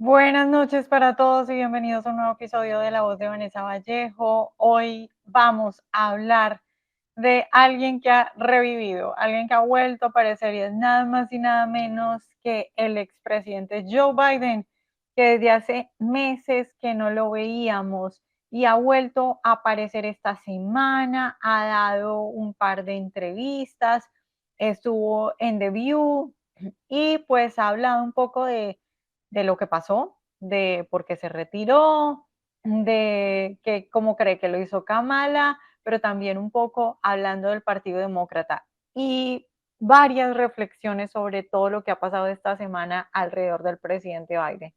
Buenas noches para todos y bienvenidos a un nuevo episodio de La Voz de Vanessa Vallejo. Hoy vamos a hablar de alguien que ha revivido, alguien que ha vuelto a aparecer y es nada más y nada menos que el expresidente Joe Biden, que desde hace meses que no lo veíamos y ha vuelto a aparecer esta semana, ha dado un par de entrevistas, estuvo en The View y pues ha hablado un poco de lo que pasó, de por qué se retiró, de que cómo cree que lo hizo Kamala, pero también un poco hablando del Partido Demócrata y varias reflexiones sobre todo lo que ha pasado esta semana alrededor del presidente Biden.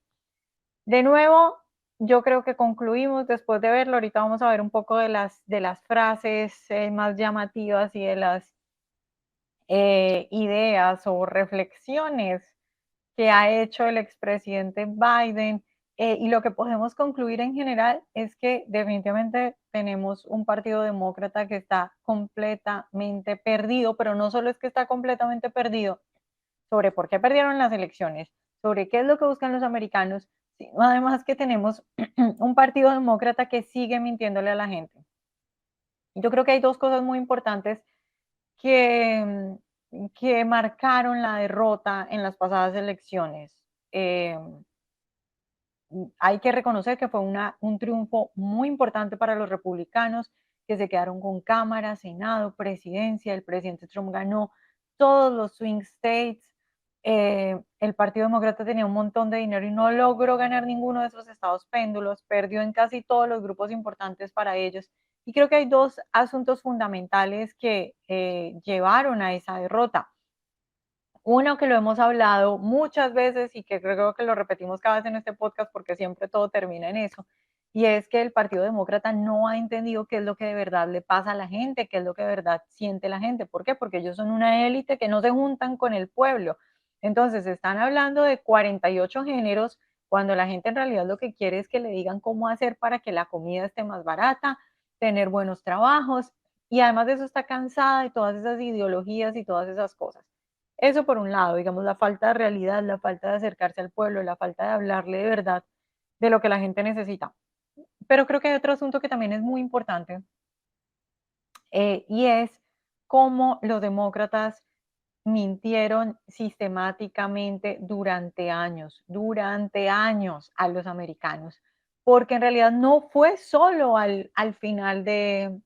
De nuevo, yo creo que concluimos después de verlo. Ahorita vamos a ver un poco de las frases más llamativas y de las ideas o reflexiones que ha hecho el expresidente Biden. Y lo que podemos concluir en general es que definitivamente tenemos un partido demócrata que está completamente perdido, pero no solo es que está completamente perdido sobre por qué perdieron las elecciones, sobre qué es lo que buscan los americanos, sino además que tenemos un partido demócrata que sigue mintiéndole a la gente. Yo creo que hay dos cosas muy importantes que marcaron la derrota en las pasadas elecciones. Eh, Hay que reconocer que fue un triunfo muy importante para los republicanos, que se quedaron con Cámara, Senado, Presidencia. El presidente Trump ganó todos los swing states. El Partido Demócrata tenía un montón de dinero y no logró ganar ninguno de esos estados péndulos, perdió en casi todos los grupos importantes para ellos. Y creo que hay dos asuntos fundamentales que llevaron a esa derrota. Uno que lo hemos hablado muchas veces y que creo que lo repetimos cada vez en este podcast porque siempre todo termina en eso, y es que el Partido Demócrata no ha entendido qué es lo que de verdad le pasa a la gente, qué es lo que de verdad siente la gente. ¿Por qué? Porque ellos son una élite que no se juntan con el pueblo. Entonces están hablando de 48 géneros cuando la gente en realidad lo que quiere es que le digan cómo hacer para que la comida esté más barata, tener buenos trabajos, y además de eso está cansada de todas esas ideologías y todas esas cosas. Eso por un lado, digamos, la falta de realidad, la falta de acercarse al pueblo, la falta de hablarle de verdad de lo que la gente necesita. Pero creo que hay otro asunto que también es muy importante, y es cómo los demócratas mintieron sistemáticamente durante años a los americanos, porque en realidad no fue solo al final de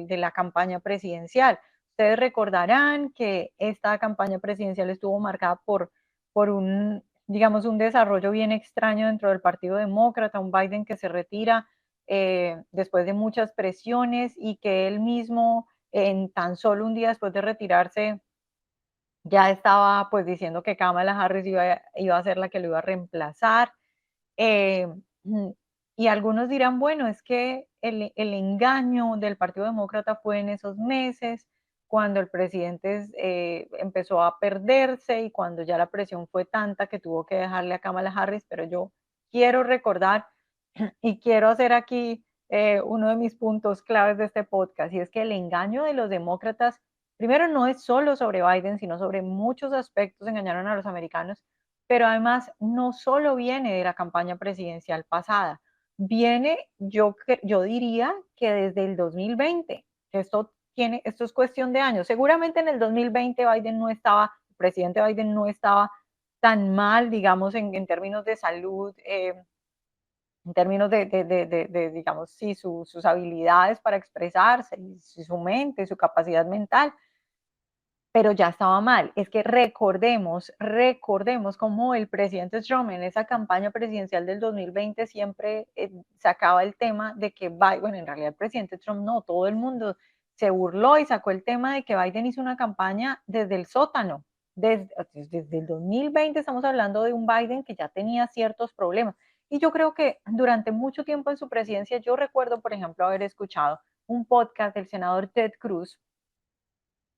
la campaña presidencial. Ustedes recordarán que esta campaña presidencial estuvo marcada por un, digamos, un desarrollo bien extraño dentro del Partido Demócrata, un Biden que se retira después de muchas presiones y que él mismo en tan solo un día después de retirarse ya estaba pues diciendo que Kamala Harris iba a ser la que lo iba a reemplazar. Eh, mm, y algunos dirán, bueno, es que el engaño del Partido Demócrata fue en esos meses, cuando el presidente empezó a perderse y cuando ya la presión fue tanta que tuvo que dejarle a Kamala Harris, pero yo quiero recordar y quiero hacer aquí uno de mis puntos claves de este podcast, y es que el engaño de los demócratas, primero, no es solo sobre Biden, sino sobre muchos aspectos engañaron a los americanos, pero además no solo viene de la campaña presidencial pasada, viene, yo diría que desde el 2020, esto es cuestión de años. Seguramente en el 2020 el presidente Biden no estaba tan mal, digamos, en términos de salud, en términos digamos, sí, sus habilidades para expresarse, y su mente, su capacidad mental, pero ya estaba mal. Es que recordemos cómo el presidente Trump en esa campaña presidencial del 2020 siempre sacaba el tema de que Biden, bueno, en realidad el presidente Trump no, todo el mundo se burló y sacó el tema de que Biden hizo una campaña desde el sótano. Desde el 2020 estamos hablando de un Biden que ya tenía ciertos problemas. Y yo creo que durante mucho tiempo en su presidencia, yo recuerdo, por ejemplo, haber escuchado un podcast del senador Ted Cruz,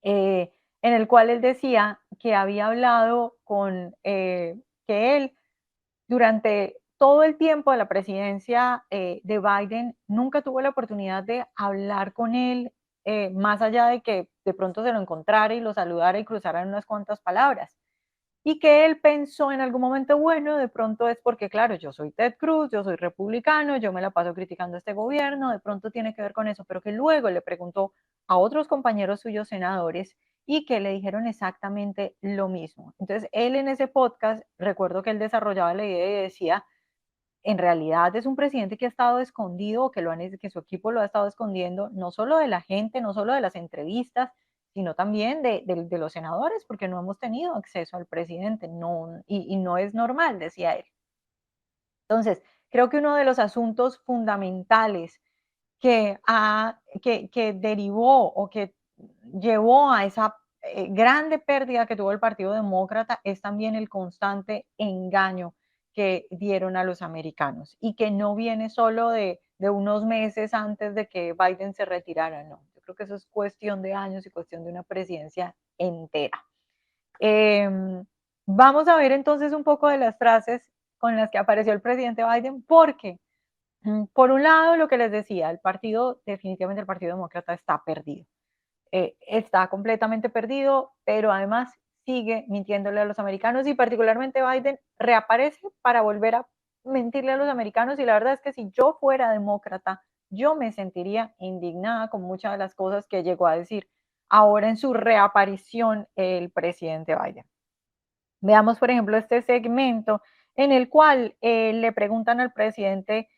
en el cual él decía que había hablado que él durante todo el tiempo de la presidencia de Biden nunca tuvo la oportunidad de hablar con él, más allá de que de pronto se lo encontrara y lo saludara y cruzaran unas cuantas palabras. y que él pensó en algún momento, bueno, de pronto es porque, claro, yo soy Ted Cruz, yo soy republicano, yo me la paso criticando a este gobierno, de pronto tiene que ver con eso, pero que luego le preguntó a otros compañeros suyos senadores y que le dijeron exactamente lo mismo. Entonces, él en ese podcast, recuerdo que él desarrollaba la idea y decía, en realidad es un presidente que ha estado escondido, que su equipo lo ha estado escondiendo, no solo de la gente, no solo de las entrevistas, sino también de los senadores, porque no hemos tenido acceso al presidente, no, y no es normal, decía él. Entonces, creo que uno de los asuntos fundamentales que derivó o que llevó a esa grande pérdida que tuvo el Partido Demócrata es también el constante engaño que dieron a los americanos y que no viene solo de unos meses antes de que Biden se retirara, no. Yo creo que eso es cuestión de años y cuestión de una presidencia entera. Vamos a ver entonces un poco de las frases con las que apareció el presidente Biden, porque por un lado, lo que les decía, definitivamente el Partido Demócrata está perdido. Está completamente perdido, pero además sigue mintiéndole a los americanos y particularmente Biden reaparece para volver a mentirle a los americanos y la verdad es que si yo fuera demócrata, yo me sentiría indignada con muchas de las cosas que llegó a decir ahora en su reaparición el presidente Biden. Veamos, por ejemplo, este segmento en el cual le preguntan al presidente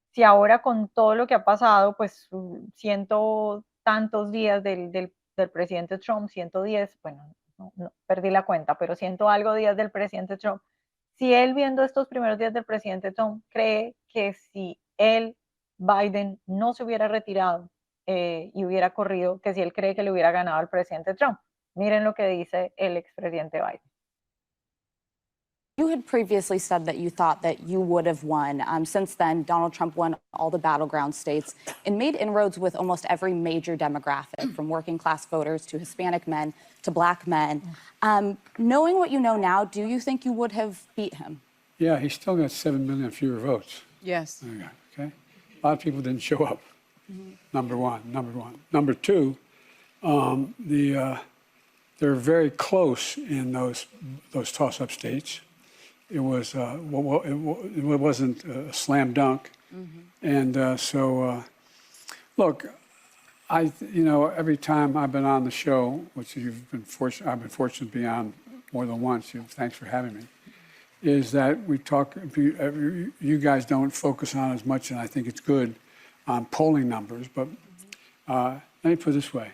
si ahora con todo lo que ha pasado, pues ciento tantos días del presidente Trump, 110, bueno, no, perdí la cuenta, pero ciento algo días del presidente Trump, si él viendo estos primeros días del presidente Trump cree que si él, Biden, no se hubiera retirado y hubiera corrido, que si él cree que le hubiera ganado al presidente Trump. Miren lo que dice el expresidente Biden. You had previously said that you thought that you would have won. Since then, Donald Trump won all the battleground states and made inroads with almost every major demographic, from working class voters to Hispanic men to black men. Knowing what you know now, do you think you would have beat him? Yeah, he still got 7 million fewer votes. Yes. Okay. A lot of people didn't show up. Number one. Number two, they're very close in those toss-up states. It wasn't a slam dunk, and look, every time I've been on the show, which I've been fortunate to be on more than once. Thanks for having me. Is that we talk? You guys don't focus on as much, and I think it's good on polling numbers. But let me put it this way: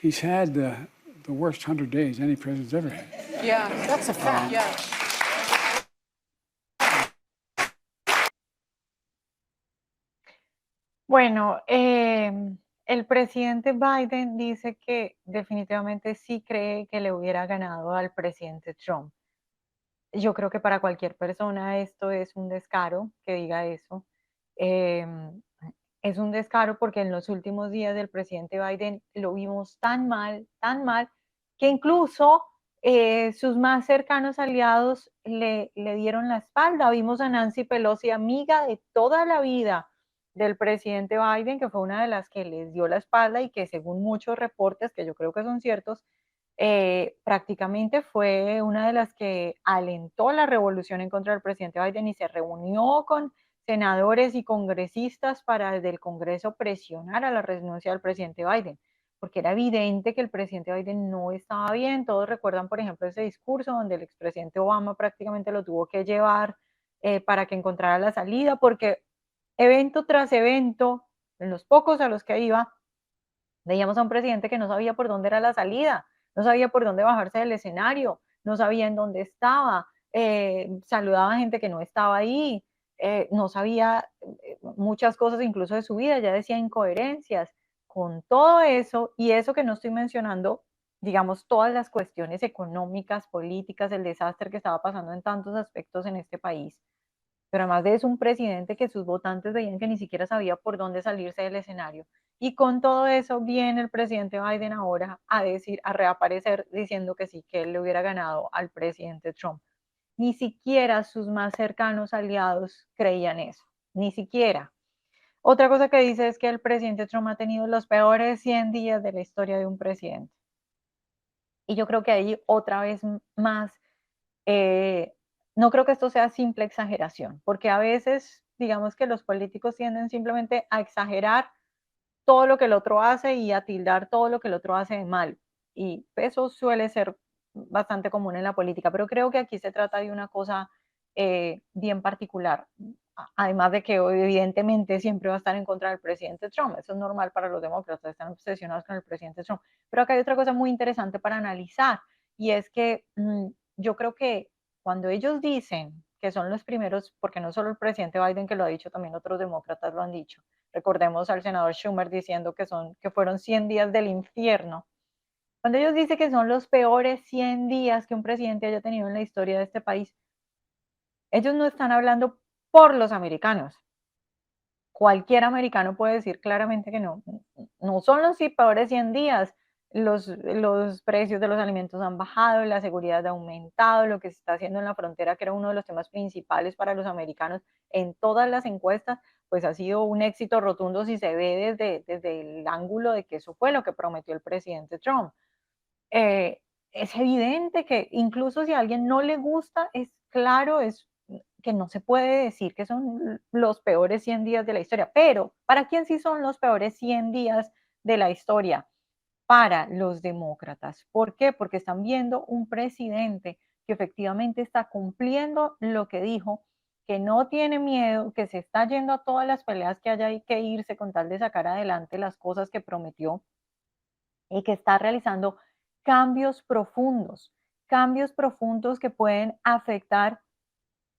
he's had the worst 100 days any president's ever had. Yeah, that's a fact. Yeah. Bueno, el presidente Biden dice que definitivamente sí cree que le hubiera ganado al presidente Trump. Yo creo que para cualquier persona esto es un descaro que diga eso. Em, es un descaro porque en los últimos días del presidente Biden lo vimos tan mal, que incluso sus más cercanos aliados le dieron la espalda. Vimos a Nancy Pelosi, amiga de toda la vida del presidente Biden, que fue una de las que les dio la espalda y que según muchos reportes, que yo creo que son ciertos, prácticamente fue una de las que alentó la revolución en contra del presidente Biden y se reunió con senadores y congresistas para desde el Congreso presionar a la renuncia del presidente Biden, porque era evidente que el presidente Biden no estaba bien. Todos recuerdan, por ejemplo, ese discurso donde el expresidente Obama prácticamente lo tuvo que llevar para que encontrara la salida, porque evento tras evento, en los pocos a los que iba, veíamos a un presidente que no sabía por dónde era la salida, no sabía por dónde bajarse del escenario, no sabía en dónde estaba, saludaba a gente que no estaba ahí, no sabía muchas cosas incluso de su vida, ya decía incoherencias. Con todo eso, y eso que no estoy mencionando, digamos, todas las cuestiones económicas, políticas, el desastre que estaba pasando en tantos aspectos en este país, pero además de eso, un presidente que sus votantes veían que ni siquiera sabía por dónde salirse del escenario. Y con todo eso viene el presidente Biden ahora a decir, a reaparecer diciendo que sí, que él le hubiera ganado al presidente Trump. Ni siquiera sus más cercanos aliados creían eso, ni siquiera. Otra cosa que dice es que el presidente Trump ha tenido los peores 100 días de la historia de un presidente. Y yo creo que ahí otra vez más no creo que esto sea simple exageración, porque a veces, digamos que los políticos tienden simplemente a exagerar todo lo que el otro hace y a tildar todo lo que el otro hace de mal. Y eso suele ser bastante común en la política, pero creo que aquí se trata de una cosa bien particular. Además de que evidentemente siempre va a estar en contra del presidente Trump. Eso es normal para los demócratas, están obsesionados con el presidente Trump. Pero acá hay otra cosa muy interesante para analizar y es que yo creo que cuando ellos dicen que son los primeros, porque no solo el presidente Biden que lo ha dicho, también otros demócratas lo han dicho. Recordemos al senador Schumer diciendo que fueron 100 días del infierno. Cuando ellos dicen que son los peores 100 días que un presidente haya tenido en la historia de este país, ellos no están hablando por los americanos. Cualquier americano puede decir claramente que no. No son los peores 100 días. Los precios de los alimentos han bajado, la seguridad ha aumentado, lo que se está haciendo en la frontera, que era uno de los temas principales para los americanos en todas las encuestas, pues ha sido un éxito rotundo si se ve desde el ángulo de que eso fue lo que prometió el presidente Trump. Es evidente que incluso si a alguien no le gusta, es claro, es que no se puede decir que son los peores 100 días de la historia, pero ¿para quién sí son los peores 100 días de la historia? Para los demócratas. ¿Por qué? Porque están viendo un presidente que efectivamente está cumpliendo lo que dijo, que no tiene miedo, que se está yendo a todas las peleas que haya que irse con tal de sacar adelante las cosas que prometió y que está realizando cambios profundos que pueden afectar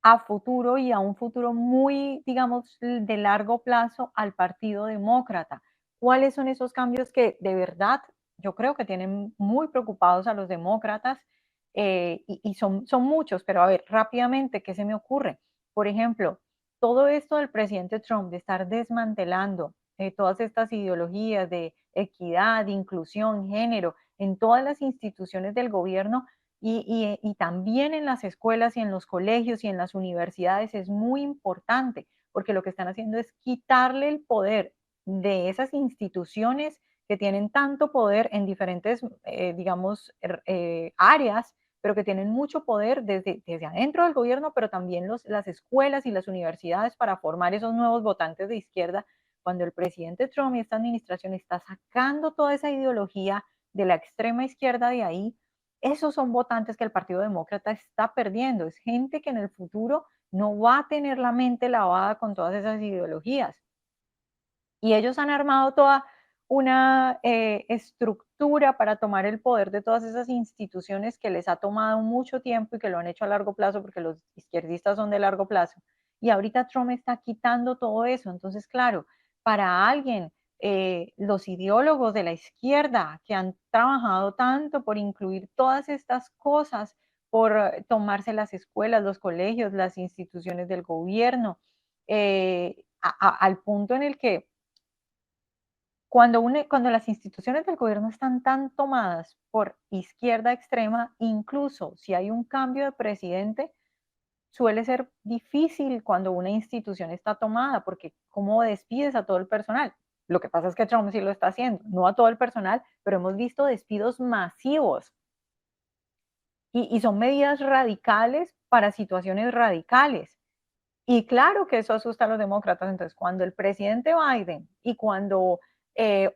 a futuro y a un futuro muy, digamos, de largo plazo al Partido Demócrata. ¿Cuáles son esos cambios que de verdad yo creo que tienen muy preocupados a los demócratas? Y son muchos, pero a ver, rápidamente, ¿qué se me ocurre? Por ejemplo, todo esto del presidente Trump de estar desmantelando todas estas ideologías de equidad, inclusión, género, en todas las instituciones del gobierno, y también en las escuelas y en los colegios y en las universidades es muy importante, porque lo que están haciendo es quitarle el poder de esas instituciones que tienen tanto poder en diferentes, digamos, áreas, pero que tienen mucho poder desde adentro del gobierno, pero también las escuelas y las universidades para formar esos nuevos votantes de izquierda. Cuando el presidente Trump y esta administración está sacando toda esa ideología de la extrema izquierda de ahí, esos son votantes que el Partido Demócrata está perdiendo. Es gente que en el futuro no va a tener la mente lavada con todas esas ideologías. Y ellos han armado toda una estructura para tomar el poder de todas esas instituciones que les ha tomado mucho tiempo y que lo han hecho a largo plazo, porque los izquierdistas son de largo plazo. Y ahorita Trump está quitando todo eso. Entonces, claro, para alguien, los ideólogos de la izquierda que han trabajado tanto por incluir todas estas cosas, por tomarse las escuelas, los colegios, las instituciones del gobierno, al punto en el que cuando las instituciones del gobierno están tan tomadas por izquierda extrema, incluso si hay un cambio de presidente, suele ser difícil cuando una institución está tomada, porque ¿cómo despides a todo el personal? Lo que pasa es que Trump sí lo está haciendo, no a todo el personal, pero hemos visto despidos masivos. Y son medidas radicales para situaciones radicales. Y claro que eso asusta a los demócratas. Entonces, cuando el presidente Biden y cuando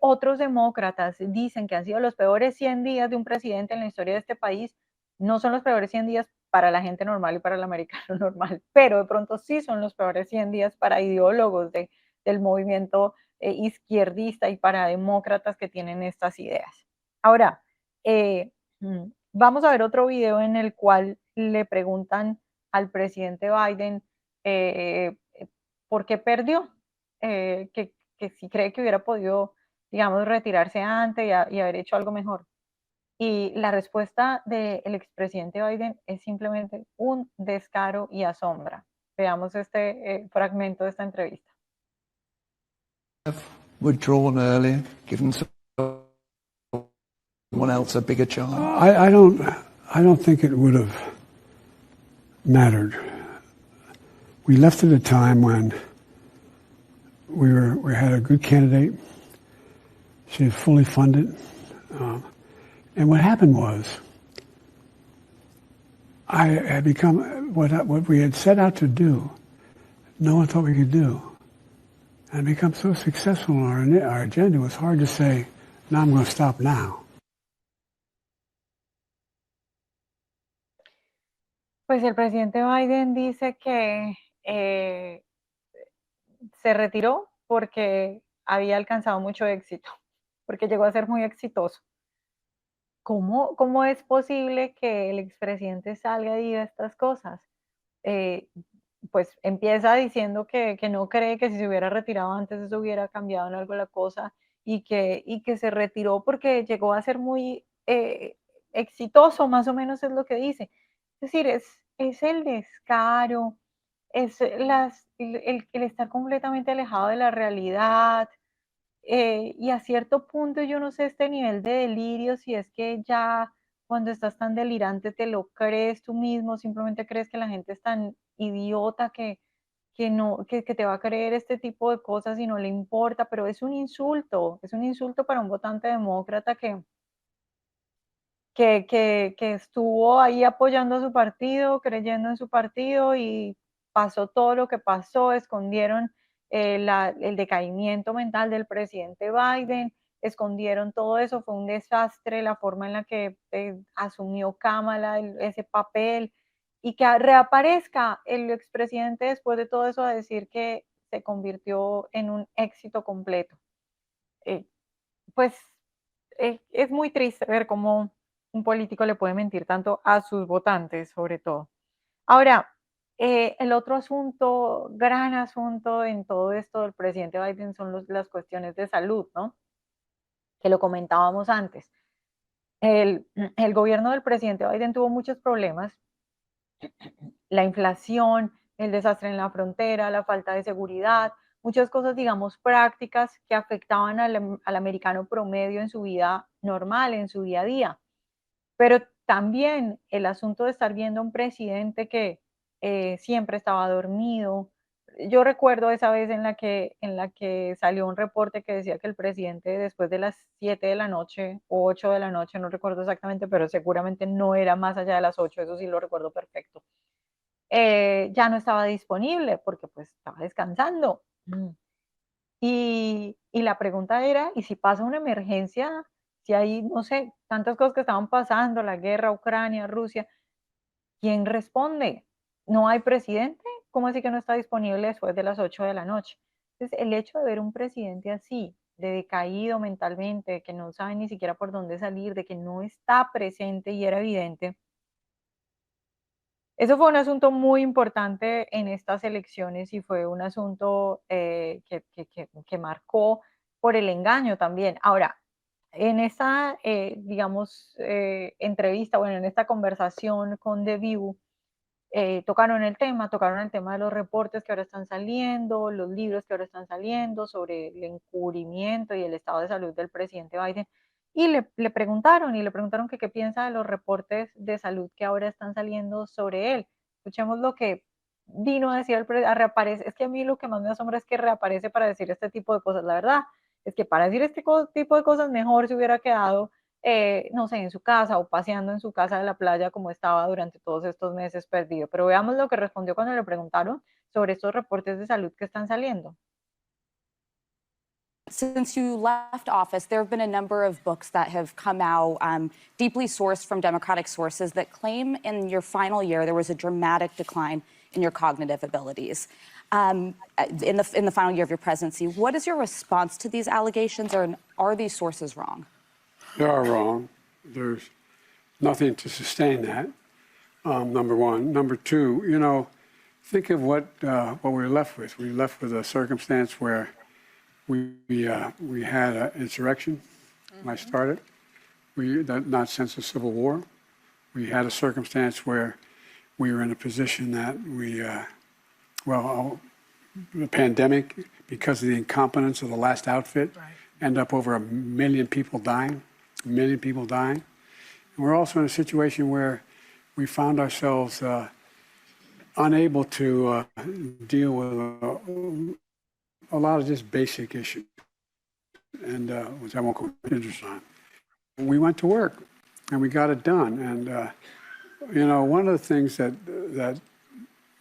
otros demócratas dicen que han sido los peores 100 días de un presidente en la historia de este país, no son los peores 100 días para la gente normal y para el americano normal, pero de pronto sí son los peores 100 días para ideólogos del movimiento izquierdista y para demócratas que tienen estas ideas. Ahora, vamos a ver otro video en el cual le preguntan al presidente Biden por qué perdió, que si cree que hubiera podido, digamos, retirarse antes y haber hecho algo mejor. Y la respuesta del expresidente Biden es simplemente un descaro y asombra. Veamos este fragmento de esta entrevista. Withdrawn earlier, given someone else a bigger chance? I don't think it would have mattered. We left at a time when we had a good candidate. She was fully funded. And what happened was I had become what we had set out to do. No one thought we could do. And become so successful in our agenda, it was hard to say, no, I'm going to stop now. Pues el presidente Biden dice que se retiró porque había alcanzado mucho éxito, porque llegó a ser muy exitoso. ¿Cómo es posible que el expresidente salga y diga estas cosas? Eh, pues empieza diciendo que no cree que si se hubiera retirado antes eso hubiera cambiado en algo la cosa y que se retiró porque llegó a ser muy exitoso, más o menos es lo que dice. Es decir, es el descaro, es el estar completamente alejado de la realidad, y a cierto punto yo no sé este nivel de delirio, si es que ya cuando estás tan delirante te lo crees tú mismo, simplemente crees que la gente es tan idiota que no, que te va a creer este tipo de cosas y no le importa, pero es un insulto para un votante demócrata que estuvo ahí apoyando a su partido, creyendo en su partido y pasó todo lo que pasó, escondieron el decaimiento mental del presidente Biden, escondieron todo eso, fue un desastre la forma en la que asumió Kamala ese papel y que reaparezca el expresidente después de todo eso a decir que se convirtió en un éxito completo. Eh, pues es muy triste ver cómo un político le puede mentir tanto a sus votantes, sobre todo. Ahora, el otro asunto, gran asunto en todo esto del presidente Biden son las cuestiones de salud, ¿no? Que lo comentábamos antes. El gobierno del presidente Biden tuvo muchos problemas, la inflación, el desastre en la frontera, la falta de seguridad, muchas cosas, digamos, prácticas que afectaban al americano promedio en su vida normal, en su día a día. Pero también el asunto de estar viendo a un presidente que siempre estaba dormido. Yo recuerdo esa vez en la que salió un reporte que decía que el presidente después de las 7 de la noche o 8 de la noche, no recuerdo exactamente, pero seguramente no era más allá de las 8, eso sí lo recuerdo perfecto, ya no estaba disponible porque pues estaba descansando. Y la pregunta era, ¿y si pasa una emergencia? Si hay, no sé, tantas cosas que estaban pasando, la guerra, Ucrania, Rusia, ¿quién responde? ¿No hay presidente? ¿Cómo así que no está disponible después de las 8 de la noche? Entonces, el hecho de ver un presidente así, de decaído mentalmente, que no sabe ni siquiera por dónde salir, de que no está presente y era evidente, eso fue un asunto muy importante en estas elecciones y fue un asunto que marcó por el engaño también. Ahora, en esta, digamos, entrevista, bueno, en esta conversación con The View, tocaron el tema de los reportes que ahora están saliendo, los libros que ahora están saliendo sobre el encubrimiento y el estado de salud del presidente Biden. Y le preguntaron que qué piensa de los reportes de salud que ahora están saliendo sobre él. Escuchemos lo que vino a decir, reaparece. Es que a mí lo que más me asombra es que reaparece para decir este tipo de cosas. La verdad es que para decir este tipo de cosas mejor se hubiera quedado no sé, en su casa o paseando en su casa de la playa como estaba durante todos estos meses perdido. Pero veamos lo que respondió cuando le preguntaron sobre estos reportes de salud que están saliendo. Since you left office, there have been a number of books that have come out, deeply sourced from Democratic sources, that claim in your final year there was a dramatic decline in your cognitive abilities. In the final year of your presidency, what is your response to these allegations, or are these sources wrong? They are wrong. There's nothing to sustain that, number one. Number two, you know, think of what we're left with. We're left with a circumstance where we had an insurrection when I started, not since the Civil War. We had a circumstance where we were in a position that the pandemic, because of the incompetence of the last outfit, end up over 1 million people dying. And we're also in a situation where we found ourselves unable to deal with a lot of just basic issues, and which I won't go into on. We went to work, and we got it done. And You know, one of the things that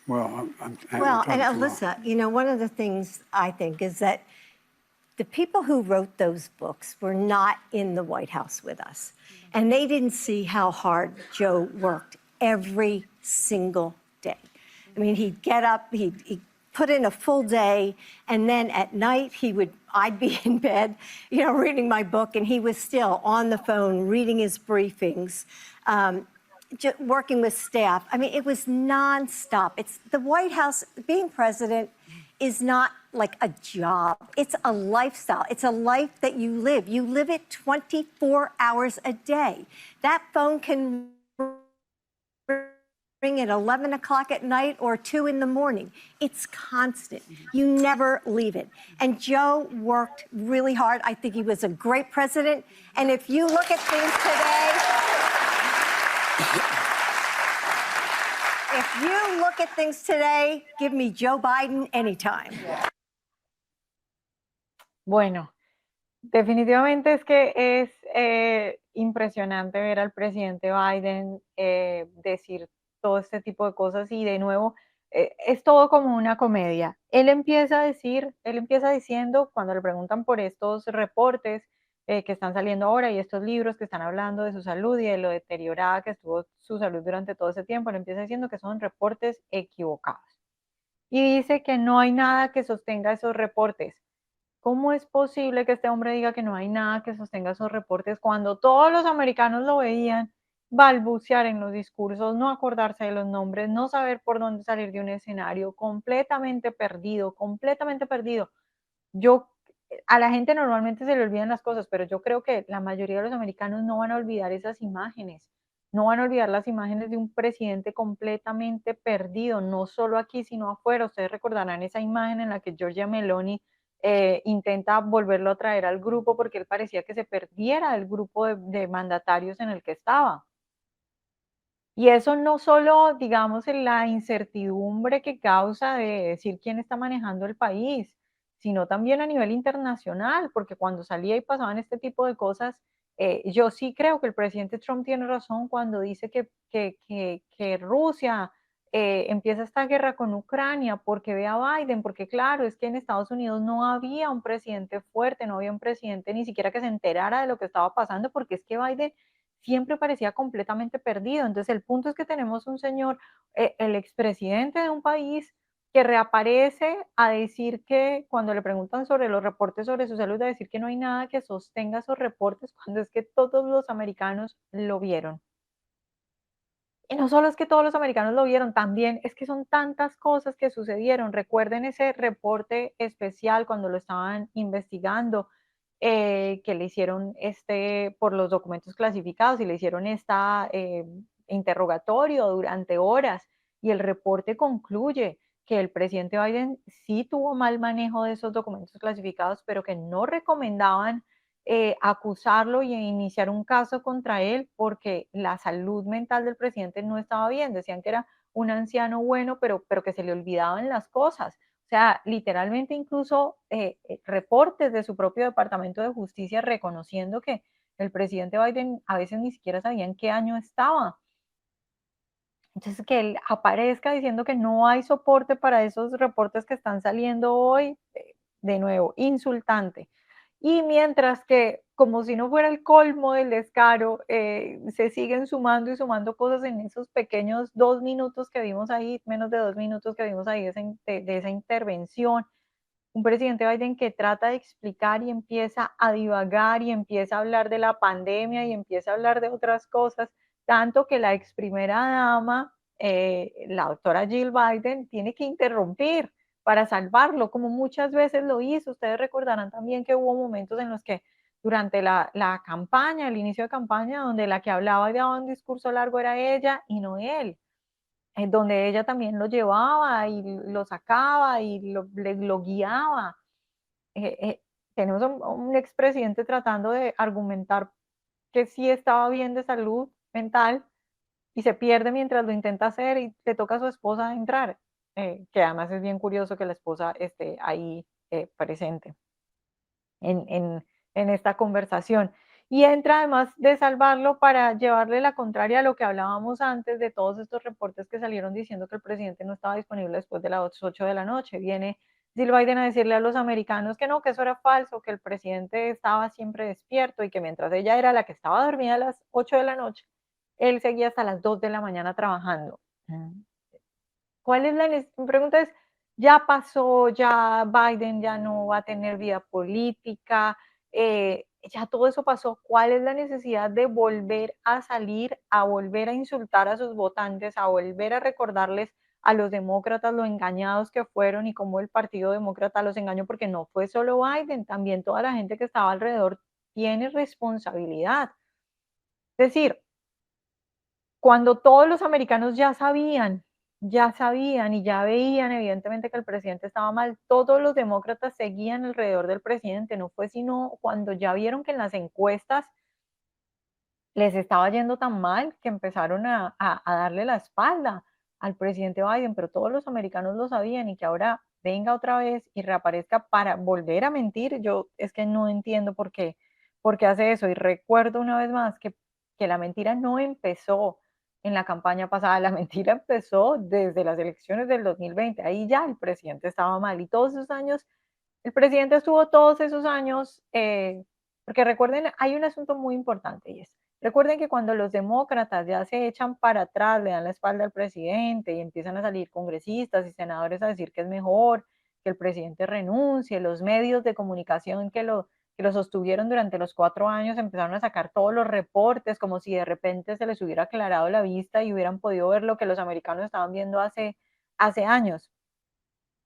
well, I'm Well, talking and too long. Alyssa, you know, one of the things I think is that the people who wrote those books were not in the White House with us. And they didn't see how hard Joe worked every single day. I mean, he'd get up, he'd put in a full day, and then at night I'd be in bed, you know, reading my book, and he was still on the phone reading his briefings, working with staff. I mean, it was nonstop. It's the White House, being president is not like a job. It's a lifestyle. It's a life that you live. You live it 24 hours a day. That phone can ring at 11 o'clock at night or 2 in the morning. It's constant. You never leave it. And Joe worked really hard. I think he was a great president. And if you look at things today, if you look at things today, give me Joe Biden anytime. Bueno, definitivamente es que es impresionante ver al presidente Biden decir todo este tipo de cosas y de nuevo es todo como una comedia. Él empieza diciendo, cuando le preguntan por estos reportes que están saliendo ahora y estos libros que están hablando de su salud y de lo deteriorada que estuvo su salud durante todo ese tiempo, él empieza diciendo que son reportes equivocados. Y dice que no hay nada que sostenga esos reportes. ¿Cómo es posible que este hombre diga que no hay nada que sostenga esos reportes cuando todos los americanos lo veían balbucear en los discursos, no acordarse de los nombres, no saber por dónde salir de un escenario, completamente perdido, completamente perdido? Yo, a la gente normalmente se le olvidan las cosas, pero yo creo que la mayoría de los americanos no van a olvidar esas imágenes, no van a olvidar las imágenes de un presidente completamente perdido, no solo aquí, sino afuera. Ustedes recordarán esa imagen en la que Giorgia Meloni intenta volverlo a traer al grupo porque él parecía que se perdiera del grupo de mandatarios en el que estaba. Y eso no solo, digamos, en la incertidumbre que causa de decir quién está manejando el país, sino también a nivel internacional, porque cuando salía y pasaban este tipo de cosas, yo sí creo que el presidente Trump tiene razón cuando dice que Rusia empieza esta guerra con Ucrania porque ve a Biden, porque claro, es que en Estados Unidos no había un presidente fuerte, no había un presidente ni siquiera que se enterara de lo que estaba pasando, porque es que Biden siempre parecía completamente perdido. Entonces, el punto es que tenemos un señor, el expresidente de un país, que reaparece a decir que cuando le preguntan sobre los reportes sobre su salud, a decir que no hay nada que sostenga esos reportes, cuando es que todos los americanos lo vieron. Y no solo es que todos los americanos lo vieron, también es que son tantas cosas que sucedieron. Recuerden ese reporte especial cuando lo estaban investigando, que le hicieron por los documentos clasificados y le hicieron interrogatorio durante horas. Y el reporte concluye que el presidente Biden sí tuvo mal manejo de esos documentos clasificados, pero que no recomendaban acusarlo y iniciar un caso contra él porque la salud mental del presidente no estaba bien. Decían que era un anciano bueno, pero que se le olvidaban las cosas. O sea, literalmente incluso reportes de su propio Departamento de Justicia reconociendo que el presidente Biden a veces ni siquiera sabía en qué año estaba. Entonces, que él aparezca diciendo que no hay soporte para esos reportes que están saliendo hoy, de nuevo, insultante. Y mientras que, como si no fuera el colmo del descaro, se siguen sumando y sumando cosas en esos pequeños 2 minutos que vimos ahí, menos de 2 minutos que vimos ahí de esa intervención. Un presidente Biden que trata de explicar y empieza a divagar y empieza a hablar de la pandemia y empieza a hablar de otras cosas, tanto que la ex primera dama, la doctora Jill Biden, tiene que interrumpir para salvarlo, como muchas veces lo hizo. Ustedes recordarán también que hubo momentos en los que durante la campaña, el inicio de campaña, donde la que hablaba y daba un discurso largo era ella y no él, donde ella también lo llevaba y lo sacaba y lo guiaba. Eh, eh, Tenemos un expresidente tratando de argumentar que sí estaba bien de salud mental y se pierde mientras lo intenta hacer y le toca a su esposa entrar, que además es bien curioso que la esposa esté ahí presente en esta conversación. y entra además de salvarlo para llevarle la contraria a lo que hablábamos antes de todos estos reportes que salieron diciendo que el presidente no estaba disponible después de las 8 de la noche. Viene Jill Biden a decirle a los americanos que no, que eso era falso, que el presidente estaba siempre despierto y que mientras ella era la que estaba dormida a las 8 de la noche, él seguía hasta las 2 de la mañana trabajando. ¿Cuál es mi pregunta es, ya pasó, ya Biden ya no va a tener vida política, ya todo eso pasó, ¿cuál es la necesidad de volver a salir, a volver a insultar a sus votantes, a volver a recordarles a los demócratas lo engañados que fueron y cómo el Partido Demócrata los engañó? Porque no fue solo Biden, también toda la gente que estaba alrededor tiene responsabilidad. Es decir, cuando todos los americanos ya sabían y ya veían evidentemente que el presidente estaba mal, todos los demócratas seguían alrededor del presidente. No fue sino cuando ya vieron que en las encuestas les estaba yendo tan mal que empezaron a darle la espalda al presidente Biden, pero todos los americanos lo sabían, y que ahora venga otra vez y reaparezca para volver a mentir, yo es que no entiendo por qué hace eso. Y recuerdo una vez más que la mentira no empezó en la campaña pasada, la mentira empezó desde las elecciones del 2020, ahí ya el presidente estaba mal, y todos esos años, el presidente estuvo todos esos años, porque recuerden, hay un asunto muy importante, y es, recuerden que cuando los demócratas ya se echan para atrás, le dan la espalda al presidente y empiezan a salir congresistas y senadores a decir que es mejor que el presidente renuncie, los medios de comunicación que lo sostuvieron durante los 4 años empezaron a sacar todos los reportes como si de repente se les hubiera aclarado la vista y hubieran podido ver lo que los americanos estaban viendo hace años.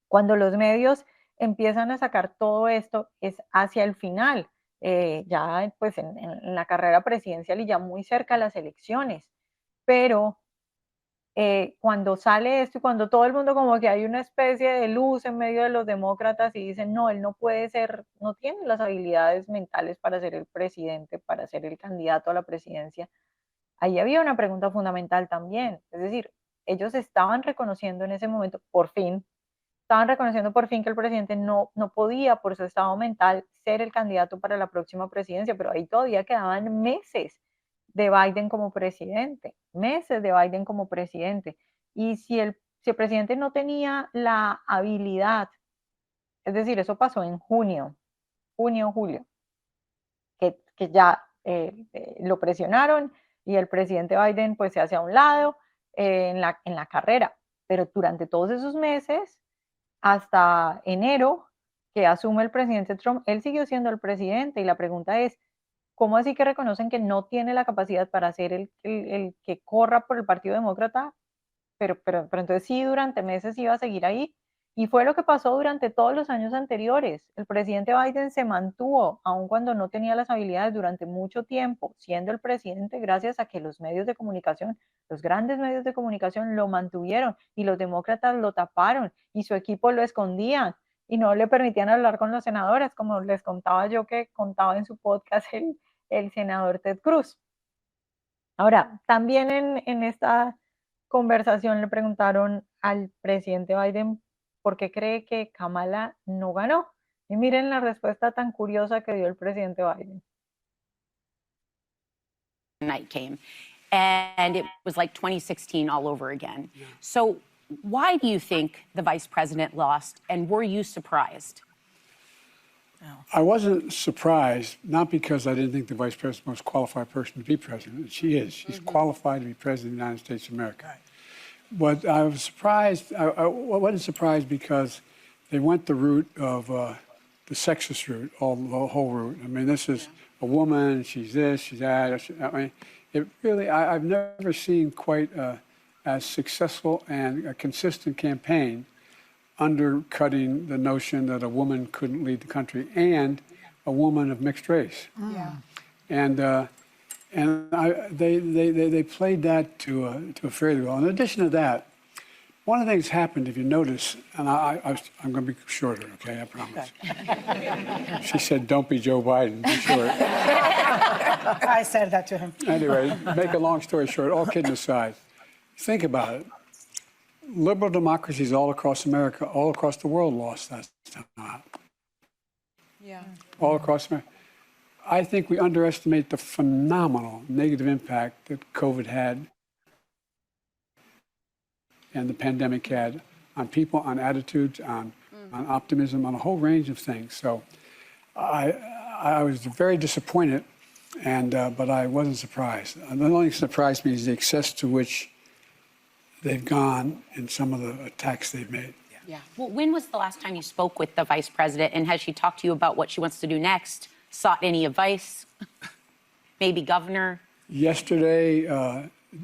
Cuando los medios empiezan a sacar todo esto es hacia el final, ya pues en la carrera presidencial y ya muy cerca de las elecciones. Pero cuando sale esto y cuando todo el mundo como que hay una especie de luz en medio de los demócratas y dicen, no, él no puede ser, no tiene las habilidades mentales para ser el presidente, para ser el candidato a la presidencia, ahí había una pregunta fundamental también. Es decir, ellos estaban reconociendo en ese momento, por fin, estaban reconociendo por fin que el presidente no podía, por su estado mental, ser el candidato para la próxima presidencia, pero ahí todavía quedaban meses de Biden como presidente, meses de Biden como presidente. Y si el presidente no tenía la habilidad, es decir, eso pasó en junio, julio, que ya lo presionaron y el presidente Biden pues se hace a un lado en la carrera, pero durante todos esos meses hasta enero que asume el presidente Trump, él siguió siendo el presidente, y la pregunta es, ¿cómo así que reconocen que no tiene la capacidad para ser el que corra por el Partido Demócrata? Pero entonces sí, durante meses iba a seguir ahí. Y fue lo que pasó durante todos los años anteriores. El presidente Biden se mantuvo, aun cuando no tenía las habilidades, durante mucho tiempo, siendo el presidente, gracias a que los medios de comunicación, los grandes medios de comunicación, lo mantuvieron, y los demócratas lo taparon y su equipo lo escondían y no le permitían hablar con los senadores, como les contaba yo que contaba en su podcast el senador Ted Cruz. Ahora, también en esta conversación le preguntaron al presidente Biden por qué cree que Kamala no ganó. Y miren la respuesta tan curiosa que dio el presidente Biden. Night came, and it was like 2016 all over again. Yeah. So why do you think the vice president lost, and were you surprised? I wasn't surprised, not because I didn't think the vice president was the most qualified person to be president. She is. She's qualified to be president of the United States of America. Right. But I was surprised. I wasn't surprised because they went the route of the sexist route, the whole route. I mean, this is a woman. She's this. She's that. I mean, it really. I've never seen quite as successful and a consistent campaign undercutting the notion that a woman couldn't lead the country, and a woman of mixed race. Yeah. And they played that to a fairly well. In addition to that, one of the things happened, if you notice, and I'm going to be shorter, okay, I promise. Okay. She said, "Don't be Joe Biden, be short." I said that to him. Anyway, make a long story short, all kidding aside, think about it. Liberal democracies all across America, all across the world lost that time. Yeah. All across America. I think we underestimate the phenomenal negative impact that COVID had and the pandemic had on people, on attitudes, on optimism, on a whole range of things. So I was very disappointed, but I wasn't surprised. The only thing that surprised me is the excess to which they've gone in some of the attacks they've made. Yeah. Well, when was the last time you spoke with the vice president, and has she talked to you about what she wants to do next? Sought any advice? Maybe governor? Yesterday,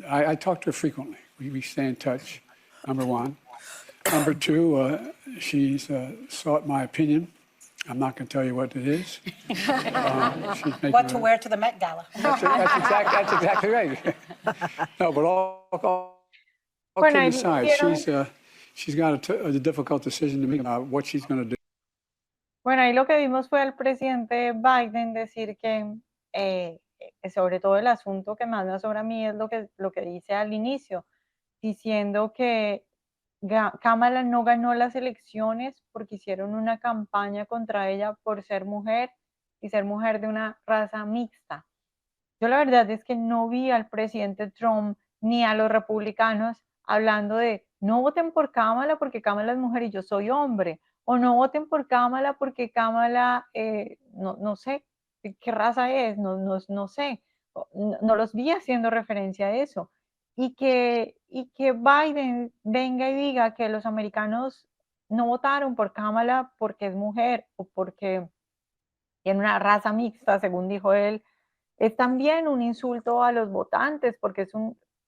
I talk to her frequently. We stay in touch, number one. Number two, she's sought my opinion. I'm not going to tell you what it is. What to wear to the Met Gala. That's exactly right. No, but all Bueno, kidding aside, she's got a difficult decision to make about what she's going to do. Bueno, ahí lo que vimos fue al presidente Biden decir que, sobre todo el asunto que más me asombra a mí es lo que dice al inicio, diciendo que Kamala no ganó las elecciones porque hicieron una campaña contra ella por ser mujer y ser mujer de una raza mixta. Yo la verdad es que no vi al presidente Trump ni a los republicanos hablando de no voten por Kamala porque Kamala es mujer y yo soy hombre, o no voten por Kamala porque Kamala, no sé qué raza es, no sé, no los vi haciendo referencia a eso. Y que Biden venga y diga que los americanos no votaron por Kamala porque es mujer o porque tiene una raza mixta, según dijo él, es también un insulto a los votantes, porque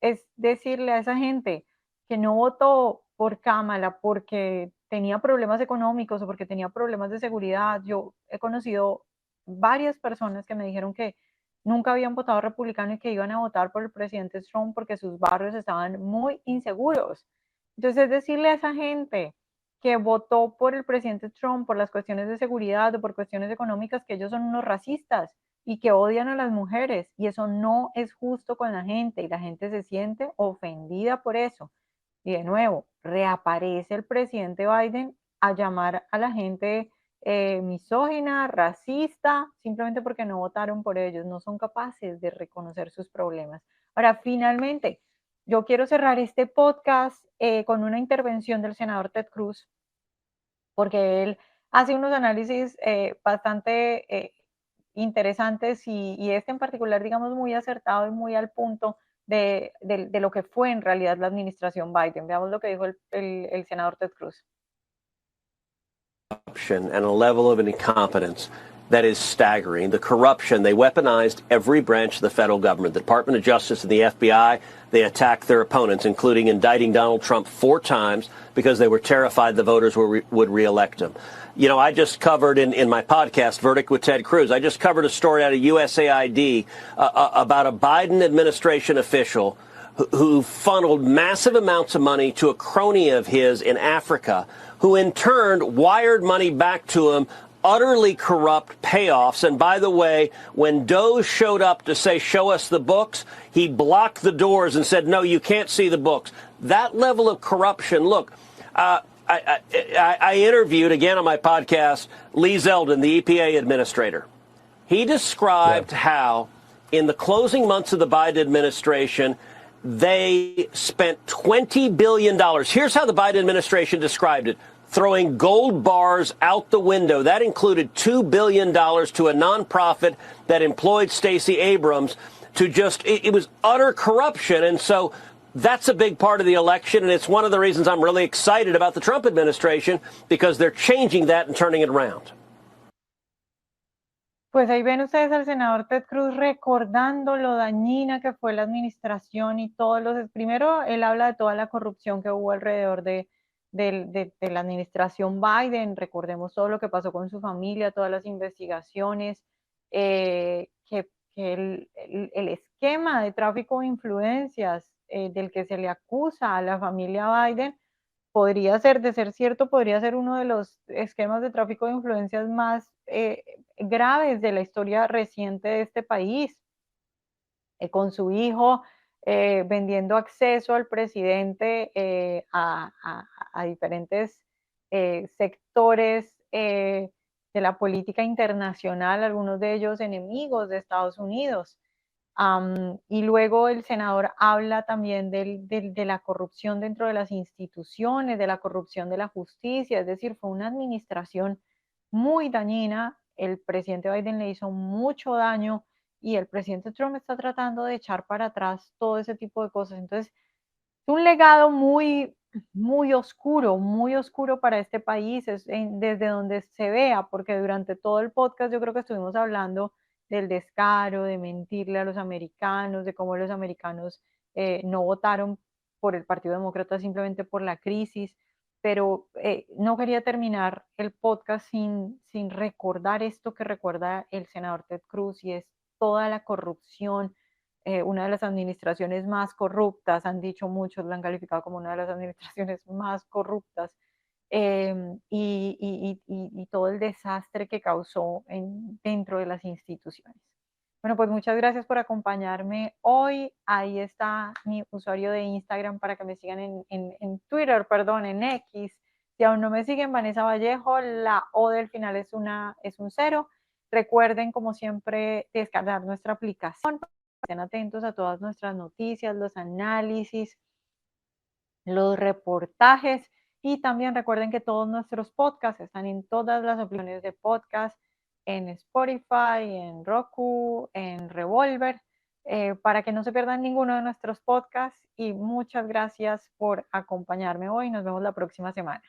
es decirle a esa gente que no votó por Kamala porque tenía problemas económicos o porque tenía problemas de seguridad. Yo he conocido varias personas que me dijeron que nunca habían votado republicano y que iban a votar por el presidente Trump porque sus barrios estaban muy inseguros. Entonces, es decirle a esa gente que votó por el presidente Trump por las cuestiones de seguridad o por cuestiones económicas, que ellos son unos racistas y que odian a las mujeres, y eso no es justo con la gente, y la gente se siente ofendida por eso. Y de nuevo, reaparece el presidente Biden a llamar a la gente misógina, racista, simplemente porque no votaron por ellos, no son capaces de reconocer sus problemas. Ahora, finalmente, yo quiero cerrar este podcast con una intervención del senador Ted Cruz, porque él hace unos análisis bastante interesantes y este en particular, digamos, muy acertado y muy al punto de lo que fue en realidad la administración Biden. Veamos lo que dijo el senador Ted Cruz. And a level of incompetence that is staggering. The corruption, they weaponized every branch of the federal government, the Department of Justice and the FBI. They attacked their opponents, including indicting Donald Trump 4 times because they were terrified the voters would reelect him. You know, I just covered in my podcast, Verdict with Ted Cruz, I just covered a story out of USAID about a Biden administration official who funneled massive amounts of money to a crony of his in Africa, who in turn wired money back to him, utterly corrupt payoffs. And by the way, when Doe showed up to say, show us the books, he blocked the doors and said, no, you can't see the books. That level of corruption, look, I interviewed, again on my podcast, Lee Zeldin, the EPA administrator. He described how in the closing months of the Biden administration, they spent $20 billion. Here's how the Biden administration described it: throwing gold bars out the window. That included $2 billion to a nonprofit that employed Stacey Abrams to it was utter corruption. And so that's a big part of the election, and it's one of the reasons I'm really excited about the Trump administration, because they're changing that and turning it around. Pues ahí ven ustedes al senador Ted Cruz recordando lo dañina que fue la administración y primero él habla de toda la corrupción que hubo alrededor de la administración Biden. Recordemos todo lo que pasó con su familia, todas las investigaciones, que el esquema de tráfico de influencias del que se le acusa a la familia Biden de ser cierto, podría ser uno de los esquemas de tráfico de influencias más graves de la historia reciente de este país, con su hijo vendiendo acceso al presidente a diferentes sectores de la política internacional, algunos de ellos enemigos de Estados Unidos. Y luego el senador habla también de la corrupción dentro de las instituciones, de la corrupción de la justicia, es decir, fue una administración muy dañina, el presidente Biden le hizo mucho daño y el presidente Trump está tratando de echar para atrás todo ese tipo de cosas. Entonces, es un legado muy oscuro para este país, desde donde se vea, porque durante todo el podcast yo creo que estuvimos hablando del descaro, de mentirle a los americanos, de cómo los americanos no votaron por el Partido Demócrata simplemente por la crisis, pero no quería terminar el podcast sin recordar esto que recuerda el senador Ted Cruz y es toda la corrupción, una de las administraciones más corruptas, han dicho muchos, la han calificado como una de las administraciones más corruptas, y todo el desastre que causó dentro de las instituciones. Bueno, pues muchas gracias por acompañarme hoy. Ahí está mi usuario de Instagram para que me sigan en Twitter, perdón, en X. Si aún no me siguen, Vanessa Vallejo, la O del final es un 0. Recuerden, como siempre, descargar nuestra aplicación. Estén atentos a todas nuestras noticias, los análisis, los reportajes y también recuerden que todos nuestros podcasts están en todas las opciones de podcast, en Spotify, en Roku, en Revolver, para que no se pierdan ninguno de nuestros podcasts y muchas gracias por acompañarme hoy. Nos vemos la próxima semana.